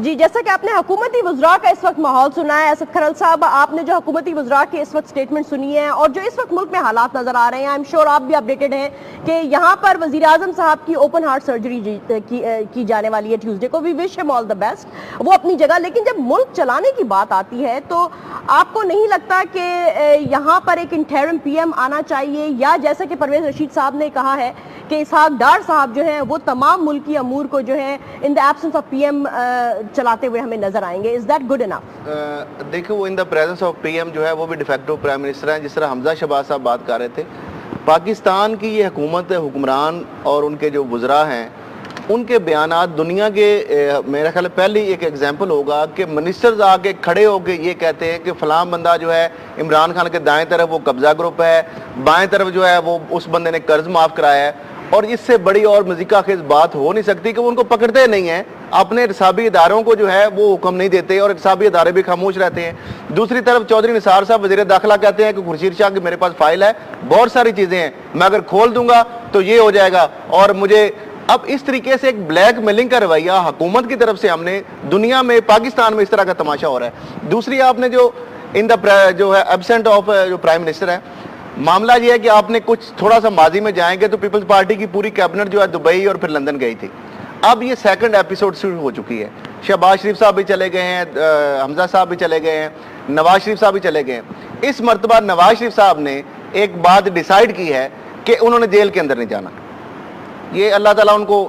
جی جیسا کہ آپ نے حکومتی وزراء کا اس وقت ماحول سنا ہے اسد کھرل صاحب، آپ نے جو حکومتی وزراء کی اس وقت سٹیٹمنٹ سنی ہے اور جو اس وقت ملک میں حالات نظر آ رہے ہیں، I'm sure آپ بھی اپڈیٹڈ ہیں کہ یہاں پر وزیر اعظم صاحب کی اوپن ہارٹ سرجری کی جانے والی ہے ٹیوزڈے کو. وی وش ہم آل دا بیسٹ، وہ اپنی جگہ. لیکن جب ملک چلانے کی بات آتی ہے تو آپ کو نہیں لگتا کہ یہاں پر ایک انٹرم پی ایم آنا چاہیے، یا جیسا کہ پرویز رشید صاحب نے کہا ہے کہ اسحاق ڈار صاحب جو ہیں وہ تمام ملکی امور کو جو ہے in the absence of PM ایم چلاتے ہوئے ہمیں نظر آئیں گے؟ Is that good enough? دیکھیں، وہ in the presence of PM ایم جو ہے وہ بھی ڈیفیکٹو پرائم منسٹر ہیں. جس طرح حمزہ شہباز صاحب بات کر رہے تھے، پاکستان کی یہ حکومت حکمران اور ان کے جو وزراء ہیں ان کے بیانات دنیا کے میرا خیال پہلی ایک ایگزامپل ہوگا کہ منسٹرز آ کے کھڑے ہو کے یہ کہتے ہیں کہ فلاں بندہ جو ہے عمران خان کے دائیں طرف وہ قبضہ گروپ ہے، بائیں طرف جو ہے وہ اس بندے نے قرض معاف کرایا ہے. اور اس سے بڑی اور مذیقہ خیز بات ہو نہیں سکتی کہ وہ ان کو پکڑتے نہیں ہیں. اپنے احتسابی اداروں کو جو ہے وہ حکم نہیں دیتے اور احتسابی ادارے بھی خاموش رہتے ہیں. دوسری طرف چودھری نثار صاحب وزیر داخلہ کہتے ہیں کہ خورشید شاہ کی میرے پاس فائل ہے، بہت ساری چیزیں ہیں، میں اگر کھول دوں گا تو یہ ہو جائے گا. اور مجھے اب اس طریقے سے ایک بلیک میلنگ کا رویہ حکومت کی طرف سے ہم نے دنیا میں، پاکستان میں اس طرح کا تماشا ہو رہا ہے. دوسری آپ نے جو جو ہے ایبسنٹ آف جو پرائم منسٹر ہے، معاملہ یہ ہے کہ آپ نے کچھ تھوڑا سا ماضی میں جائیں گے تو پیپلز پارٹی کی پوری کیبنٹ جو ہے دبئی اور پھر لندن گئی تھی. اب یہ سیکنڈ ایپیسوڈ شروع ہو چکی ہے. شہباز شریف صاحب بھی چلے گئے ہیں، حمزہ صاحب بھی چلے گئے ہیں، نواز شریف صاحب بھی چلے گئے ہیں. اس مرتبہ نواز شریف صاحب نے ایک بات ڈیسائیڈ کی ہے کہ انہوں نے جیل کے اندر نہیں جانا. یہ اللہ تعالیٰ ان کو